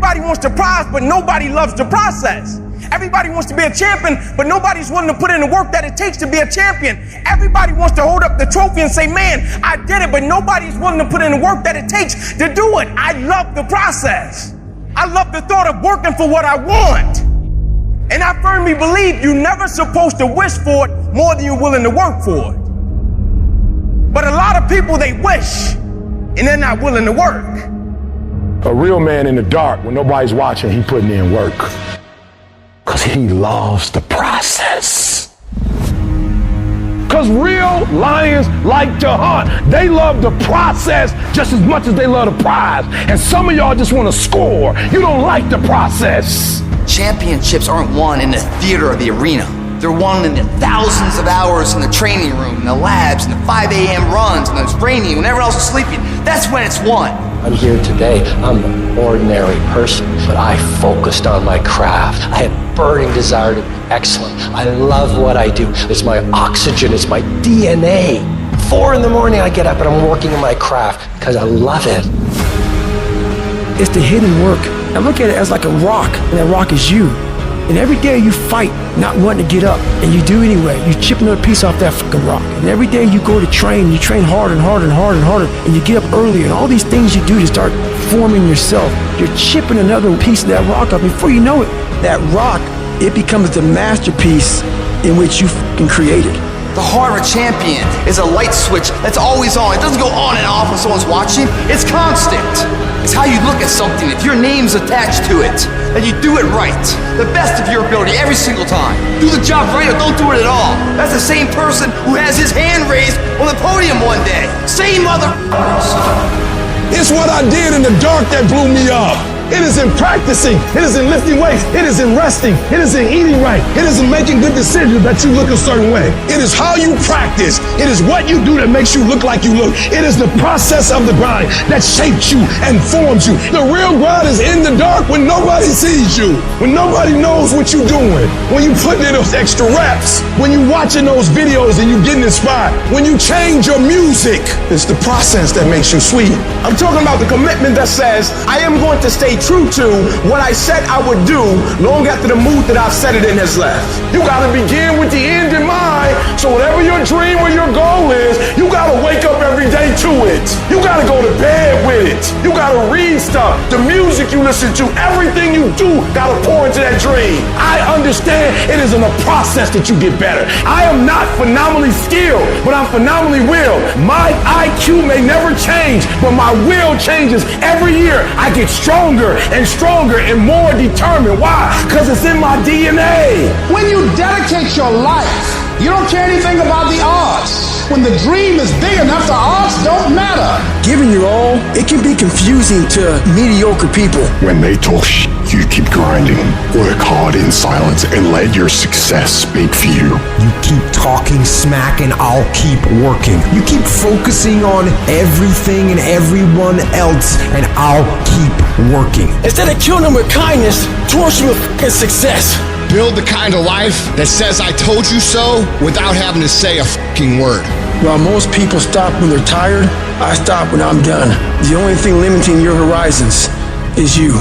Everybody wants the prize, but nobody loves the process. Everybody wants to be a champion, but nobody's willing to put in the work that it takes to be a champion. Everybody wants to hold up the trophy and say, man, I did it, but nobody's willing to put in the work that it takes to do it. I love the process. I love the thought of working for what I want. And I firmly believe you're never supposed to wish for it more than you're willing to work for it. But a lot of people, they wish, and they're not willing to work. A real man in the dark, when nobody's watching, he putting in work. Because he loves the process. Because real lions like to hunt. They love the process just as much as they love the prize. And some of y'all just want to score. You don't like the process. Championships aren't won in the theater or the arena. They're won in the thousands of hours in the training room, in the labs, in the 5 a.m. runs, and it's raining when everyone else is sleeping. That's when it's won. I'm here today. I'm an ordinary person, but I focused on my craft. I had burning desire to be excellent. I love what I do. It's my oxygen. It's my DNA. 4 in the morning I get up and I'm working in my craft because I love it. It's the hidden work. I look at it as like a rock, and that rock is you. And every day you fight not wanting to get up, and you do anyway. You chip another piece off that fucking rock. And every day you go to train, you train harder and harder and harder and harder, and you get up earlier, and all these things you do to start forming yourself. You're chipping another piece of that rock up. Before you know it, that rock, it becomes the masterpiece in which you fucking created. The heart of a champion is a light switch that's always on. It doesn't go on and off when someone's watching. It's constant. It's how you look at something. If your name's attached to it, then you do it right. The best of your ability every single time. Do the job right or don't do it at all. That's the same person who has his hand raised on the podium one day. Same motherfuckers. It's what I did in the dark that blew me up. It is in practicing. It is in lifting weights. It is in resting. It is in eating right. It is in making good decisions that you look a certain way. It is how you practice. It is what you do that makes you look like you look. It is the process of the grind that shapes you and forms you. The real grind is in the dark when nobody sees you, when nobody knows what you're doing, when you putting in those extra reps, when you watching those videos and you getting inspired, when you change your music. It's the process that makes you sweet. I'm talking about the commitment that says, I am going to stay true to what I said I would do long after the mood that I've set it in has left. You gotta begin with the end in mind, so whatever your dream or your goal is, you gotta wake up every day to it. You gotta go to bed with it. You gotta read stuff. The music you listen to, everything you do gotta pour into that dream. I understand it is in a process that you get better. I am not phenomenally skilled, but I'm phenomenally willed. My IQ may never change, but my will changes every year. I get stronger and stronger and more determined. Why? Because it's in my DNA. When you dedicate your life, you don't care anything about the odds. When the dream is big enough, the odds don't matter. Giving your all, it can be confusing to mediocre people. When they talk shit, you keep grinding. Work hard in silence and let your success speak for you. You keep talking smack and I'll keep working. You keep focusing on everything and everyone else and I'll keep working. Instead of killing them with kindness, torch them with fucking success. Build the kind of life that says I told you so without having to say a fucking word. While most people stop when they're tired, I stop when I'm done. The only thing limiting your horizons is you.